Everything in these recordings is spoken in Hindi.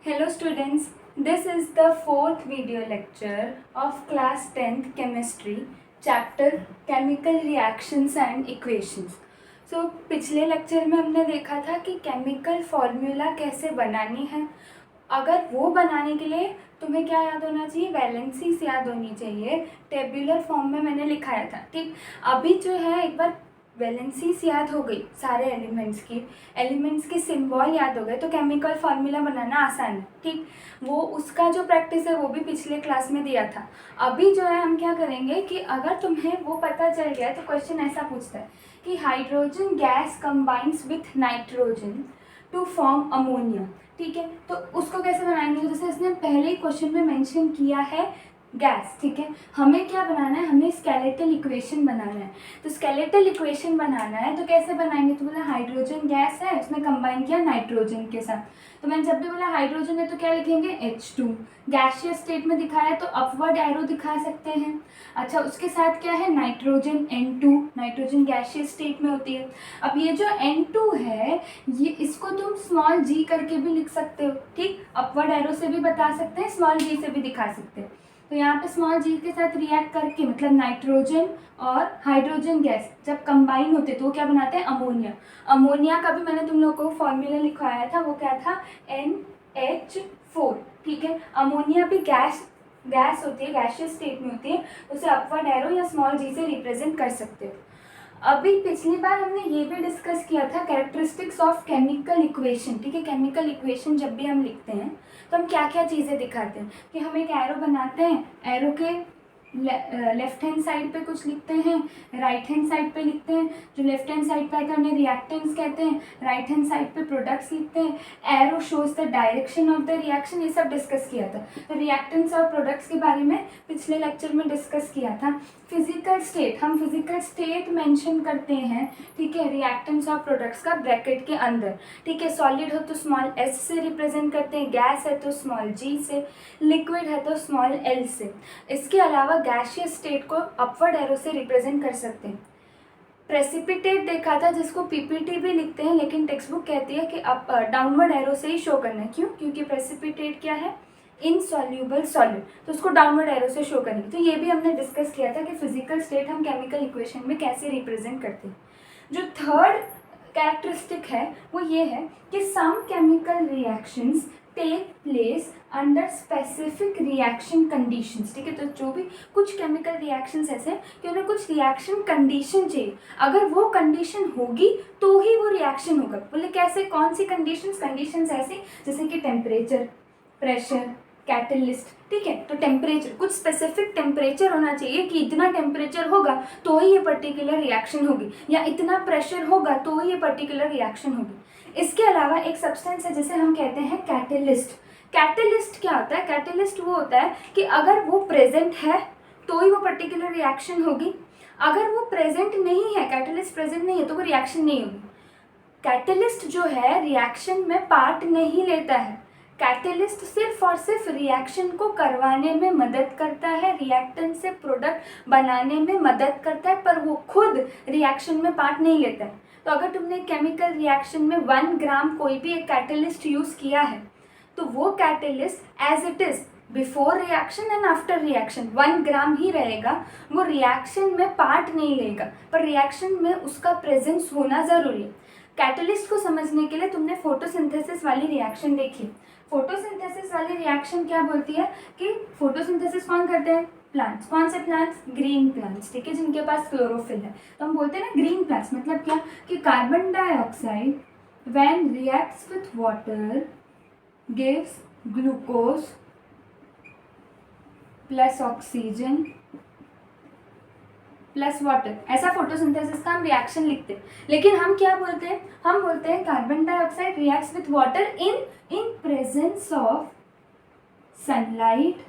Hello students, this is the fourth video lecture of class 10th chemistry chapter chemical reactions and equations. So पिछले लेक्चर में हमने देखा था कि केमिकल फॉर्मूला कैसे बनानी है। अगर वो बनाने के लिए तुम्हें क्या याद होना चाहिए, वैलेंसीज याद होनी चाहिए। टेबुलर फॉर्म में मैंने लिखाया था, ठीक। अभी जो है एक बार वैलेंसीज याद हो गई, सारे एलिमेंट्स के सिंबल याद हो गए, तो केमिकल फार्मूला बनाना आसान है, ठीक। वो उसका जो प्रैक्टिस है वो भी पिछले क्लास में दिया था। अभी जो है हम क्या करेंगे कि अगर तुम्हें वो पता चल गया तो क्वेश्चन ऐसा पूछता है कि hydrogen gas combines with nitrogen to form ammonia, ठीक है। तो उसको कैसे बनाएंगे, जैसे इसने पहले ही क्वेश्चन में मेंशन किया है गैस, ठीक है। हमें क्या बनाना है, हमें स्केलेटल इक्वेशन बनाना है। तो स्केलेटल इक्वेशन बनाना है तो कैसे बनाएंगे, तो बोला हाइड्रोजन गैस है, उसने कंबाइन किया नाइट्रोजन के साथ। तो मैंने जब भी बोला हाइड्रोजन है तो क्या लिखेंगे H2। गैसियस स्टेट में दिखाया है तो अपवर्ड एरो दिखा सकते हैं। अच्छा, उसके साथ क्या है nitrogen N2, nitrogen gaseous state में होती है। अब ये जो N2 है ये इसको तुम स्मॉल g करके भी लिख सकते हो, ठीक। अपवर्ड एरो से भी बता सकते हैं, स्मॉल g से भी दिखा सकते हैं। तो यहाँ पे स्मॉल g के साथ रिएक्ट करके मतलब नाइट्रोजन और हाइड्रोजन गैस जब कंबाइन होते तो वो क्या बनाते हैं अमोनिया। अमोनिया का भी मैंने तुम लोग को फॉर्मूला लिखवाया था, वो क्या था NH4, ठीक है। अमोनिया भी गैस होती है, गैसियस स्टेट में होती है, उसे अपवर्ड एरो या स्मॉल g से रिप्रेजेंट कर सकते हो। अभी पिछली बार हमने ये भी डिस्कस किया था कैरेक्टरिस्टिक्स ऑफ केमिकल इक्वेशन, ठीक है। केमिकल इक्वेशन जब भी हम लिखते हैं तो हम क्या क्या चीज़ें दिखाते हैं कि हम एक एरो बनाते हैं, एरो के लेफ्ट हैंड साइड पे कुछ लिखते हैं, राइट हैंड साइड पे लिखते हैं। जो लेफ्ट हैंड साइड पे आते हैं उन्हें रिएक्टेंट्स कहते हैं, राइट हैंड साइड पे प्रोडक्ट्स लिखते हैं। Arrow shows the direction of the reaction, ये सब डिस्कस किया था। तो रिएक्टेंट्स और प्रोडक्ट्स के बारे में पिछले लेक्चर में डिस्कस किया था। फिजिकल स्टेट, हम फिजिकल स्टेट मेंशन करते हैं, ठीक है, रिएक्टेंट्स और प्रोडक्ट्स का ब्रैकेट के अंदर, ठीक है। सॉलिड हो तो स्मॉल s से रिप्रेजेंट करते हैं, गैस है तो स्मॉल g से, लिक्विड है तो स्मॉल l से। इसके अलावा गैसियस स्टेट को अपवर्ड एरो से रिप्रेजेंट कर सकते हैं। प्रेसिपिटेट देखा था जिसको पीपीटी भी लिखते हैं, लेकिन टेक्स्ट बुक कहती है कि अप डाउनवर्ड एरो से ही शो करना है। क्यों? क्योंकि प्रेसिपिटेट क्या है, इनसॉल्यूबल सॉलिड, तो उसको डाउनवर्ड एरो से शो करेंगे। तो ये भी हमने डिस्कस किया था कि फिजिकल स्टेट हम केमिकल इक्वेशन में कैसे रिप्रेजेंट करते हैं। जो थर्ड कैरेक्टरिस्टिक है वो ये है कि some chemical reactions take place under specific reaction conditions, ठीक है। तो जो भी कुछ केमिकल रिएक्शंस ऐसे कि उन्हें कुछ रिएक्शन कंडीशन चाहिए, अगर वो कंडीशन होगी तो ही वो रिएक्शन होगा। बोले कैसे, कौन सी कंडीशंस ऐसे जैसे कि टेम्परेचर, प्रेशर, कैटलिस्ट, ठीक है। तो टेम्परेचर, कुछ स्पेसिफिक टेम्परेचर होना चाहिए कि इतना टेम्परेचर होगा तो ही ये पर्टिकुलर रिएक्शन होगी, या इतना प्रेशर होगा तो ही ये पर्टिकुलर रिएक्शन होगी। इसके अलावा एक सब्सटेंस है जिसे हम कहते हैं कैटलिस्ट। कैटलिस्ट क्या होता है, कैटलिस्ट वो होता है कि अगर वो प्रेजेंट है तो ही वो पर्टिकुलर रिएक्शन होगी, अगर वो प्रेजेंट नहीं है, कैटलिस्ट प्रेजेंट नहीं है तो वो रिएक्शन नहीं होगी। कैटलिस्ट जो है रिएक्शन में पार्ट नहीं लेता है, कैटलिस्ट सिर्फ और सिर्फ रिएक्शन को करवाने में मदद करता है, रिएक्टेंट से प्रोडक्ट बनाने में मदद करता है, पर वो खुद रिएक्शन में पार्ट नहीं लेता है। तो अगर तुमने केमिकल रिएक्शन में 1 ग्राम कोई भी एक कैटलिस्ट यूज़ किया है तो वो catalyst as it is before reaction and after reaction 1 gram ही रहेगा, वो रिएक्शन में पार्ट नहीं लेगा, पर रिएक्शन में उसका प्रेजेंस होना ज़रूरी है। कैटलिस्ट को समझने के लिए तुमने फोटोसिंथेसिस वाली रिएक्शन देखी। फोटोसिंथेसिस वाली रिएक्शन क्या बोलती है कि फोटोसिंथेसिस कौन करते हैं, प्लांट्स। कौन से प्लांट्स, ग्रीन प्लांट्स, ठीक है, जिनके पास क्लोरोफिल है। तो हम बोलते हैं ना ग्रीन प्लांट्स, मतलब क्या कि carbon dioxide when reacts with water gives glucose plus oxygen plus water, ऐसा फोटोसिंथेसिस का हम रिएक्शन लिखते हैं। लेकिन हम क्या बोलते हैं, हम बोलते हैं carbon dioxide reacts with water in presence of sunlight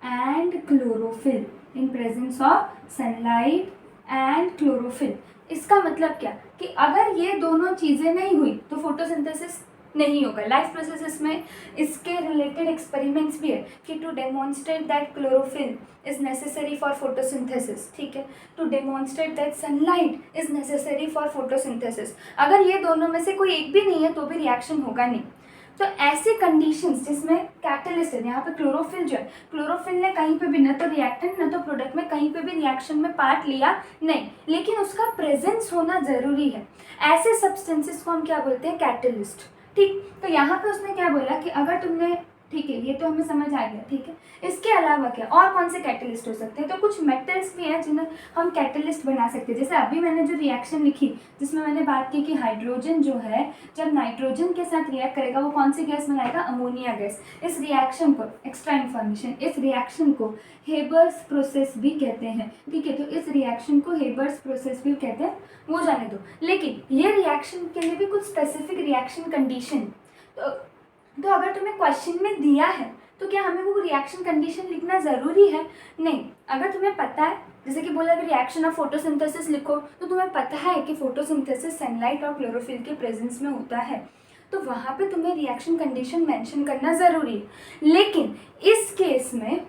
and chlorophyll, in presence of sunlight and chlorophyll. इसका मतलब क्या कि अगर ये दोनों चीज़ें नहीं हुई तो फोटोसिंथेसिस नहीं होगा। लाइफ प्रोसेसेस में इसके रिलेटेड एक्सपेरिमेंट्स भी है कि to demonstrate that chlorophyll is necessary for photosynthesis, ठीक है, to demonstrate that sunlight is necessary for photosynthesis. अगर ये दोनों में से कोई एक भी नहीं है तो भी रिएक्शन होगा नहीं। तो ऐसे कंडीशंस जिसमें कैटलिस्ट है, यहाँ पे क्लोरोफिल जो है, क्लोरोफिल ने कहीं पे भी न तो रिएक्टेंट न तो प्रोडक्ट में कहीं पे भी रिएक्शन में पार्ट लिया नहीं, लेकिन उसका प्रेजेंस होना ज़रूरी है। ऐसे सब्सटेंसेस को हम क्या बोलते हैं? कैटलिस्ट। ठीक, तो यहाँ पे उसने क्या बोला कि अगर तुमने, ठीक है, ये तो हमें समझ आ गया। ठीक है, इसके अलावा क्या और कौन से कैटलिस्ट हो सकते हैं? तो कुछ मेटल्स भी हैं जिन्हें हम कैटलिस्ट बना सकते हैं। जैसे अभी मैंने जो रिएक्शन लिखी जिसमें मैंने बात की कि हाइड्रोजन जो है जब नाइट्रोजन के साथ रिएक्ट करेगा वो कौन सी गैस बनाएगा? Ammonia gas. इस रिएक्शन को, एक्स्ट्रा इन्फॉर्मेशन, इस रिएक्शन को हेबर्स प्रोसेस भी कहते हैं। ठीक है, तो इस रिएक्शन को हेबर्स प्रोसेस भी कहते हैं, वो जाने दो। लेकिन ये रिएक्शन के लिए भी कुछ स्पेसिफिक रिएक्शन कंडीशन, तो अगर तुम्हें क्वेश्चन में दिया है तो क्या हमें वो रिएक्शन कंडीशन लिखना ज़रूरी है? नहीं। अगर तुम्हें पता है, जैसे कि बोला कि रिएक्शन ऑफ फोटोसिंथेसिस लिखो, तो तुम्हें पता है कि फोटोसिंथेसिस सनलाइट और क्लोरोफिल के प्रेजेंस में होता है, तो वहाँ पे तुम्हें रिएक्शन कंडीशन मेंशन करना ज़रूरी है। लेकिन इस केस में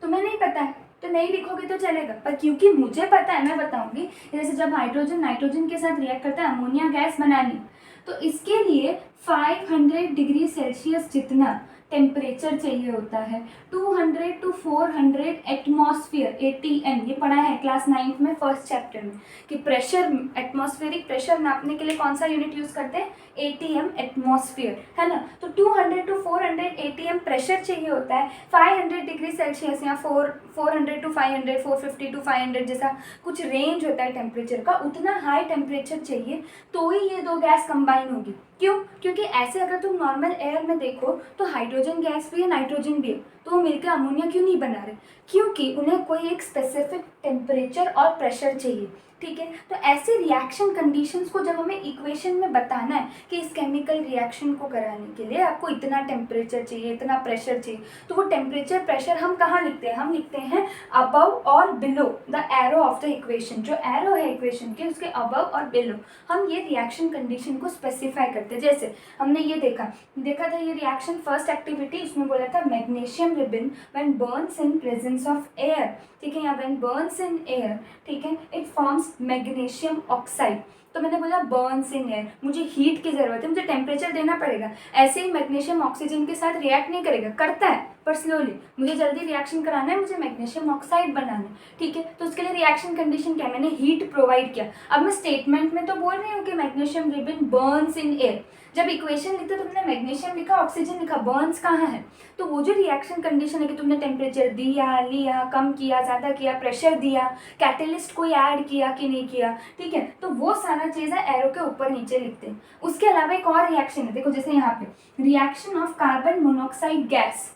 तुम्हें नहीं पता है तो नहीं लिखोगे तो चलेगा, पर क्योंकि मुझे पता है मैं बताऊंगी। जैसे जब हाइड्रोजन नाइट्रोजन के साथ रिएक्ट करता है अमोनिया गैस बनानी, तो इसके लिए 500 डिग्री सेल्सियस जितना टेम्परेचर चाहिए होता है। 200 to 400 एटमॉस्फेयर, ATM, ये पढ़ा है क्लास 9th में फर्स्ट चैप्टर में कि प्रेशर, एटमॉस्फेरिक प्रेशर नापने के लिए कौन सा यूनिट यूज़ करते हैं? ATM, एटमॉस्फेयर, है ना। तो 200 to 400 ATM प्रेशर चाहिए होता है। 500 डिग्री सेल्सियस या 400 to 500, 450 to 500 जैसा कुछ रेंज होता है टेम्परेचर का, उतना हाई टेम्परेचर चाहिए तो ही ये दो गैस कंबाइन होगी। क्यों? क्योंकि ऐसे अगर तुम नॉर्मल एयर में देखो तो हाइड्रोजन गैस भी है, नाइट्रोजन भी है, तो वो मिलकर अमोनिया क्यों नहीं बना रहे? क्योंकि उन्हें कोई एक स्पेसिफिक टेम्परेचर और प्रेशर चाहिए। ठीक है, तो ऐसे रिएक्शन कंडीशंस को जब हमें इक्वेशन में बताना है कि इस केमिकल रिएक्शन को कराने के लिए आपको इतना टेम्परेचर चाहिए, इतना प्रेशर चाहिए, तो वो टेम्परेचर प्रेशर हम कहाँ लिखते हैं? हम लिखते हैं अबव और below the arrow of the equation. जो एरो है इक्वेशन के उसके अबव और बिलो हम ये रिएक्शन कंडीशन को स्पेसिफाई करते हैं। जैसे हमने ये देखा था ये रिएक्शन फर्स्ट एक्टिविटी, इसमें बोला था magnesium ribbon when Burns in presence of air. ठीक है, या व्हेन बर्न्स इन एयर, ठीक है, इट फॉर्म्स मैग्नीशियम ऑक्साइड। तो मैंने बोला बर्न्स इन एयर, मुझे हीट की ज़रूरत है, मुझे टेम्परेचर देना पड़ेगा। ऐसे ही मैग्नीशियम ऑक्सीजन के साथ रिएक्ट नहीं करेगा, करता है पर स्लोली। मुझे जल्दी रिएक्शन कराना है, मुझे मैग्नीशियम ऑक्साइड बनाना है। ठीक है, तो उसके लिए रिएक्शन कंडीशन क्या है? मैंने हीट प्रोवाइड किया। अब मैं स्टेटमेंट में तो बोल रही हूँ कि magnesium ribbon Burns in air, जब इक्वेशन लिखते तो तुमने मैग्नीशियम लिखा, ऑक्सीजन लिखा, बर्न्स कहाँ है? तो वो जो रिएक्शन कंडीशन है कि तुमने टेम्परेचर दिया, लिया, कम किया, ज़्यादा किया, प्रेशर दिया, कैटलिस्ट कोई ऐड किया कि नहीं किया, ठीक है, तो वो सारा चीज़ है एरो के ऊपर नीचे लिखते हैं। उसके अलावा एक और रिएक्शन है, देखो जैसे यहाँ पे reaction of carbon monoxide gas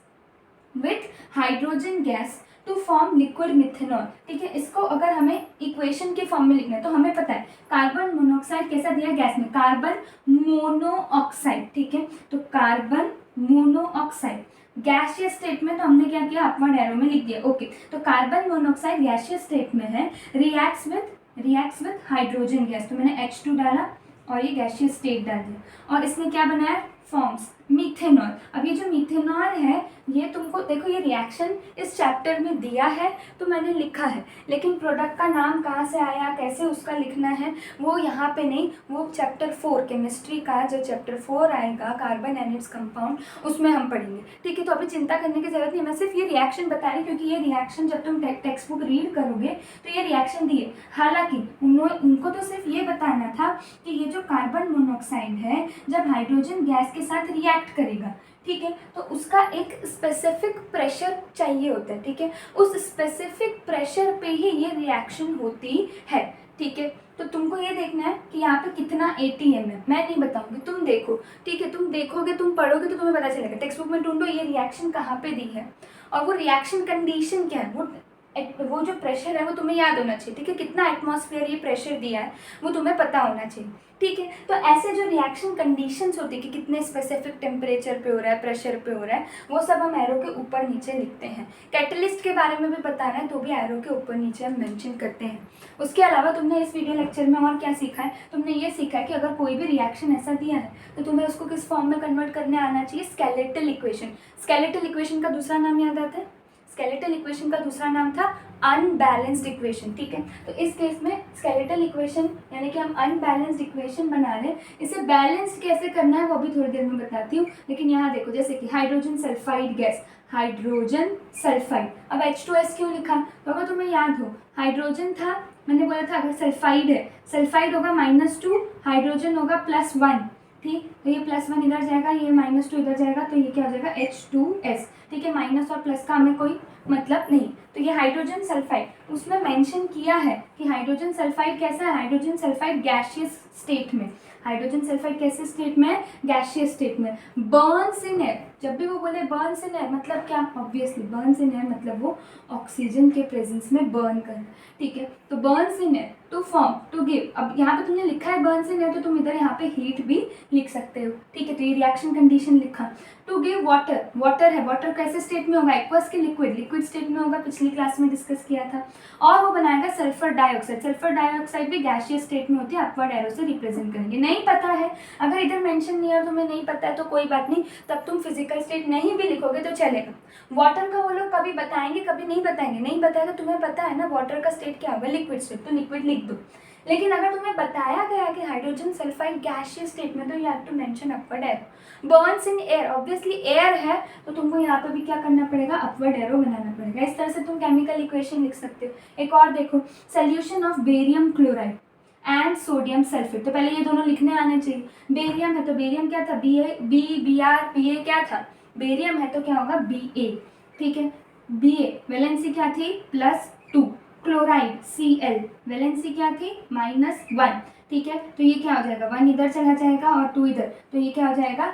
with hydrogen gas to form liquid methanol. ठीक है, इसको अगर हमें इक्वेशन के फॉर्म में लिखना है तो हमें पता है कार्बन मोनोऑक्साइड कैसा दिया गैस में? Carbon monoxide. ठीक है, तो कार्बन मोनोऑक्साइड गैसियस स्टेट में, तो हमने क्या किया? अपवर्ड एरो में लिख दिया। ओके, तो कार्बन मोनोऑक्साइड गैसियस स्टेट में है, रिएक्ट्स विथ हाइड्रोजन गैस, तो मैंने H2 डाला और ये गैसियस स्टेट डाल दिया, और इसने क्या बनाया? Forms methanol. अब ये जो मीथेनॉल है ये तुमको देखो, ये रिएक्शन इस चैप्टर में दिया है तो मैंने लिखा है, लेकिन प्रोडक्ट का नाम कहाँ से आया, कैसे उसका लिखना है, वो यहाँ पे नहीं, वो चैप्टर 4 केमिस्ट्री का जो चैप्टर 4 आएगा कार्बन एंड इट्स कंपाउंड, उसमें हम पढ़ेंगे। ठीक है, तो अभी चिंता करने की जरूरत नहीं, मैं सिर्फ ये रिएक्शन बता रही क्योंकि ये रिएक्शन जब तुम टेक्स्ट बुक रीड करोगे तो ये रिएक्शन दिए। हालांकि उनको तो सिर्फ ये बताना था कि ये जो कार्बन मोनोऑक्साइड है जब हाइड्रोजन गैस के साथ रिएक्ट करेगा, ठीक है, तो उसका एक स्पेसिफिक प्रेशर चाहिए होता है। ठीक है, उस स्पेसिफिक प्रेशर पे ही ये रिएक्शन होती है। ठीक है, तो तुमको ये देखना है कि यहाँ पे कितना ATM है, मैं नहीं बताऊंगी, तुम देखो। ठीक है, तुम देखोगे, तुम पढ़ोगे तो तुम्हें पता चलेगा। टेक्स्ट बुक में ढूंढो ये रिएक्शन कहाँ पे दी है और वो रिएक्शन कंडीशन क्या है, वो जो प्रेशर है वो तुम्हें याद होना चाहिए। ठीक है, कितना एटमॉस्फेयर ये प्रेशर दिया है वो तुम्हें पता होना चाहिए। ठीक है, तो ऐसे जो रिएक्शन कंडीशंस होती है कि कितने स्पेसिफिक टेम्परेचर पे हो रहा है, प्रेशर पे हो रहा है, वो सब हम एरो के ऊपर नीचे लिखते हैं। कैटलिस्ट के बारे में भी बताना है तो भी एरो के ऊपर नीचे हम मेंशन करते हैं। उसके अलावा तुमने इस वीडियो लेक्चर में और क्या सीखा है? तुमने ये सीखा है कि अगर कोई भी रिएक्शन ऐसा दिया है तो तुम्हें उसको किस फॉर्म में कन्वर्ट करने आना चाहिए? Skeletal equation. स्केलेटल इक्वेशन का दूसरा नाम याद आता है? स्केलेटल इक्वेशन का दूसरा नाम था अनबैलेंस्ड इक्वेशन, ठीक है। तो इस केस में स्केलेटल इक्वेशन यानी कि हम अनबैलेंस्ड इक्वेशन बना लें। इसे बैलेंस कैसे करना है वो भी थोड़ी देर में बताती हूँ, लेकिन यहाँ देखो जैसे कि hydrogen sulphide gas, hydrogen sulphide, अब H2S क्यों लिखा, तो अगर तुम्हें याद हो हाइड्रोजन था, मैंने बोला था अगर सल्फाइड है, सल्फाइड होगा -2, हाइड्रोजन होगा +1, ठीक। तो ये +1 इधर जाएगा, ये -2 इधर जाएगा, तो ये क्या हो जाएगा H2S, ठीक है। माइनस और प्लस का हमें कोई मतलब नहीं। तो ये हाइड्रोजन सल्फाइड, उसमें मेंशन किया है कि हाइड्रोजन सल्फाइड कैसा है, हाइड्रोजन सल्फाइड गैसियस स्टेट में, हाइड्रोजन सल्फाइड कैसे स्टेट में है, गैसियस स्टेट में, बर्न्स इन एयर। जब भी वो बोले बर्न्स इन एयर मतलब क्या, ऑब्वियसली बर्न्स इन एयर मतलब वो ऑक्सीजन के प्रेजेंस में बर्न कर, ठीक है। तो burns in air to form to give, अब यहाँ पे तुमने लिखा है बर्न्स इन एयर, तो तुम इधर यहाँ पे हीट भी लिख सकते हो, ठीक है। तो ये रिएक्शन कंडीशन लिखा। टू गिव वाटर, वाटर है, वाटर कैसे स्टेट में होगा, एक्वस के लिक्विड, लिक्विड स्टेट में होगा, पिछली क्लास में डिस्कस किया था। और वो बनाएगा सल्फर डाइऑक्साइड, सल्फर डाइऑक्साइड भी गैसियस स्टेट में होती है, अपवर्ड एरो से रिप्रेजेंट करेंगे। नहीं पता है, अगर इधर मेंशन नहीं है, तुम्हें नहीं पता है तो कोई बात नहीं, तब तुम फिजिकल स्टेट नहीं भी लिखोगे तो चलेगा। वाटर का वो लोग कभी बताएंगे कभी नहीं बताएंगे, नहीं बताएगा, तुम्हें पता है ना वाटर का स्टेट क्या होगा, लिक्विड स्टेट, तो लिक्विड लिख दो। लेकिन अगर तुम्हें बताया गया कि हाइड्रोजन सल्फाइड गैसियस स्टेट में, तो you have to mention upward arrow. Burns in air, obviously air है तो तुमको यहाँ पे भी क्या करना पड़ेगा, अपवर्ड एरो बनाना पड़ेगा। इस तरह से तुम केमिकल इक्वेशन लिख सकते हो। एक और देखो, solution of barium chloride and sodium sulphate, तो पहले ये दोनों लिखने आने चाहिए। बेरियम है तो बेरियम क्या था, Br क्या था, बेरियम है तो क्या होगा Ba, ठीक है। Ba वैलेंसी क्या थी +2, क्लोराइड Cl वैलेंसी क्या थी -1, ठीक है। तो ये क्या हो जाएगा, 1 इधर चला जाएगा और 2 इधर, तो ये क्या हो जाएगा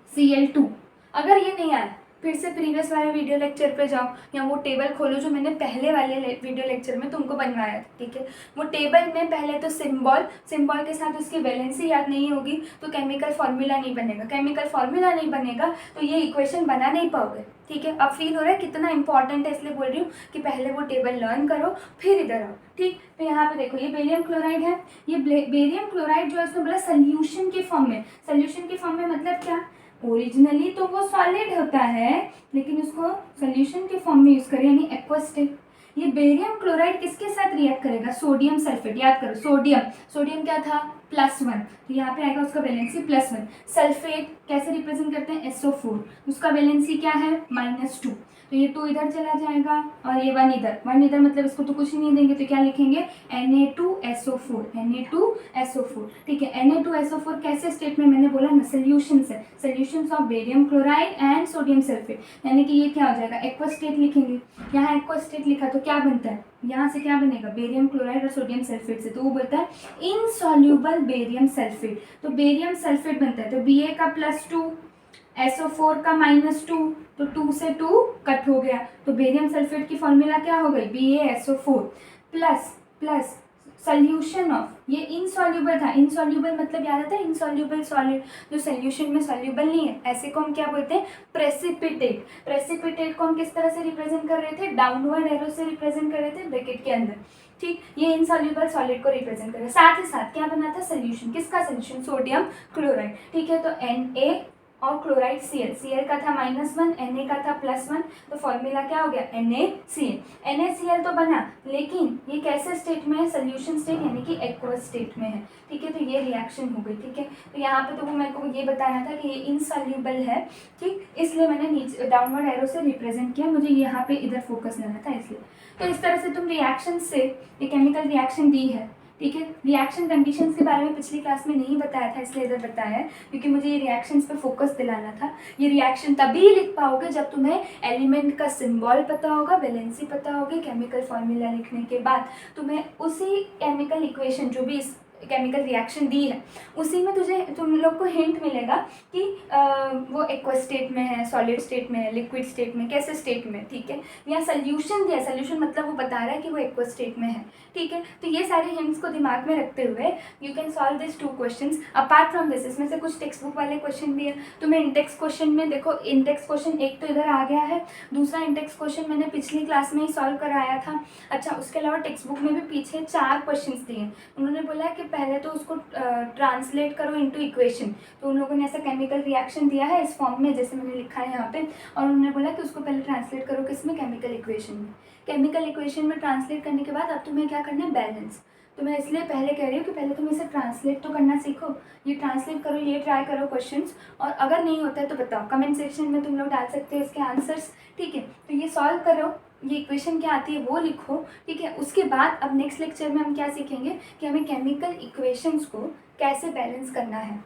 BaCl2। अगर ये नहीं आया फिर से प्रीवियस वाले वीडियो लेक्चर पे जाओ या वो टेबल खोलो जो मैंने पहले वाले वीडियो लेक्चर में तुमको बनवाया था, ठीक है। वो टेबल में पहले तो सिंबल के साथ उसकी वैलेंसी याद नहीं होगी तो केमिकल फार्मूला नहीं बनेगा, केमिकल फार्मूला नहीं बनेगा तो ये इक्वेशन बना नहीं पाओगे, ठीक है। अब फील हो रहा है कितना इंपॉर्टेंट है, इसलिए बोल रही हूँ कि पहले वो टेबल लर्न करो फिर इधर आओ, ठीक। तो यहाँ पे देखो ये बेरियम क्लोराइड है, ये बेरियम क्लोराइड जो है उसमें बोला सोल्यूशन के फॉर्म में, सोल्यूशन के फॉर्म में मतलब क्या, ओरिजिनली तो वो सॉलिड होता है लेकिन उसको सोल्यूशन के फॉर्म में यूज़ करें यानी एक्वस स्टेट। ये बेरियम क्लोराइड किसके साथ रिएक्ट करेगा, सोडियम सल्फेट, याद करो सोडियम क्या था +1, तो यहाँ पे आएगा उसका वैलेंसी +1। सल्फेट कैसे रिप्रेजेंट करते हैं, SO4, उसका वैलेंसी क्या है -2, तो ये 2 इधर चला जाएगा और ये 1 इधर मतलब इसको तो कुछ ही नहीं देंगे तो क्या लिखेंगे Na2SO4, Na2SO4, ठीक है। Na2SO4 कैसे स्टेट में, मैंने बोला ना सोल्यूशन से, solutions of barium chloride and sodium sulphate, यानी कि ये क्या हो जाएगा एक्वस स्टेट लिखेंगे। यहाँ एक्वस स्टेट लिखा तो क्या बनता है, यहाँ से क्या बनेगा बेरियम क्लोराइड और सोडियम सल्फेट से, तो वो बोलता है इनसॉल्यूबल बेरियम सल्फेट, तो बेरियम सल्फेट बनता है तो Ba का +2, SO4 का -2, तो 2 से 2 कट हो गया, तो बेरियम सल्फेट की फॉर्मूला क्या हो गई BaSO4 प्लस सोल्यूशन ऑफ, ये इनसॉल्यूबल था, इनसॉल्यूबल मतलब याद आता है इनसॉल्यूबल सॉलिड जो सोल्यूशन में सॉल्यूबल नहीं है, ऐसे को हम क्या बोलते हैं प्रेसिपिटेट। प्रेसिपिटेट को हम किस तरह से रिप्रेजेंट कर रहे थे, डाउनवर्ड एरो से रिप्रेजेंट कर रहे थे ब्रैकेट के अंदर, ठीक। ये इनसॉल्यूबल सॉलिड को रिप्रेजेंट कर रहे हैं, साथ ही साथ क्या बना था सोल्यूशन, किसका सोल्यूशन, सोडियम क्लोराइड, ठीक है। तो Na और क्लोराइड Cl का था -1, Na का था +1, तो फॉर्मूला क्या हो गया NaCl। NaCl तो बना लेकिन ये कैसे स्टेट में है, सोल्यूशन स्टेट यानी कि एक्वस स्टेट में है, ठीक है। तो ये रिएक्शन हो गई, ठीक है। तो यहाँ पे तो वो मेरे को ये बताना था कि ये इनसॉल्यूबल है, ठीक, इसलिए मैंने नीचे डाउनवर्ड एरो से रिप्रेजेंट किया, मुझे यहाँ पे इधर फोकस लेना था इसलिए। तो इस तरह से तुम रिएक्शन से ये केमिकल रिएक्शन दी है, ठीक है। रिएक्शन कंडीशंस के बारे में पिछली क्लास में नहीं बताया था इसलिए इधर बताया है क्योंकि मुझे ये रिएक्शंस पे फोकस दिलाना था। ये रिएक्शन तभी लिख पाओगे जब तुम्हें एलिमेंट का सिंबल पता होगा, वैलेंसी पता होगी, केमिकल फार्मूला लिखने के बाद तुम्हें उसी केमिकल इक्वेशन जो भी इस केमिकल रिएक्शन दी है उसी में तुम लोग को हिंट मिलेगा कि वो एक्वस स्टेट में है, सॉलिड स्टेट में है, लिक्विड स्टेट में, कैसे स्टेट में, ठीक है। या सोल्यूशन दिया, सोल्यूशन मतलब वो बता रहा है कि वो एक्वस स्टेट में है, ठीक है। तो ये सारे हिंट्स को दिमाग में रखते हुए you can solve this 2 questions. Apart from this इसमें से कुछ टेक्स्ट बुक वाले क्वेश्चन भी है, तो मैं इंडेक्स क्वेश्चन में देखो, इंडेक्स क्वेश्चन एक तो इधर आ गया है, दूसरा इंडेक्स क्वेश्चन मैंने पिछली क्लास में ही सॉल्व कराया था। अच्छा, उसके अलावा टेक्स्ट बुक में भी पीछे 4 क्वेश्चन दिए, उन्होंने बोला कि पहले तो उसको ट्रांसलेट करो इनटू इक्वेशन। तो उन लोगों ने ऐसा केमिकल रिएक्शन दिया है इस फॉर्म में जैसे मैंने लिखा है यहाँ पे, और उन्होंने बोला कि उसको पहले ट्रांसलेट करो किसमें, केमिकल इक्वेशन में। केमिकल इक्वेशन में ट्रांसलेट करने के बाद अब तुम्हें क्या करना है, बैलेंस। तो मैं इसलिए पहले कह रही हूँ कि पहले तुम इसे ट्रांसलेट तो करना सीखो, ये ट्रांसलेट करो, ये ट्राई करो क्वेश्चंस, और अगर नहीं होता है तो बताओ, कमेंट सेक्शन में तुम लोग डाल सकते हो इसके आंसर्स, ठीक है। तो ये सॉल्व करो, ये इक्वेशन क्या आती है वो लिखो, ठीक है। उसके बाद अब नेक्स्ट लेक्चर में हम क्या सीखेंगे कि हमें केमिकल इक्वेशंस को कैसे बैलेंस करना है।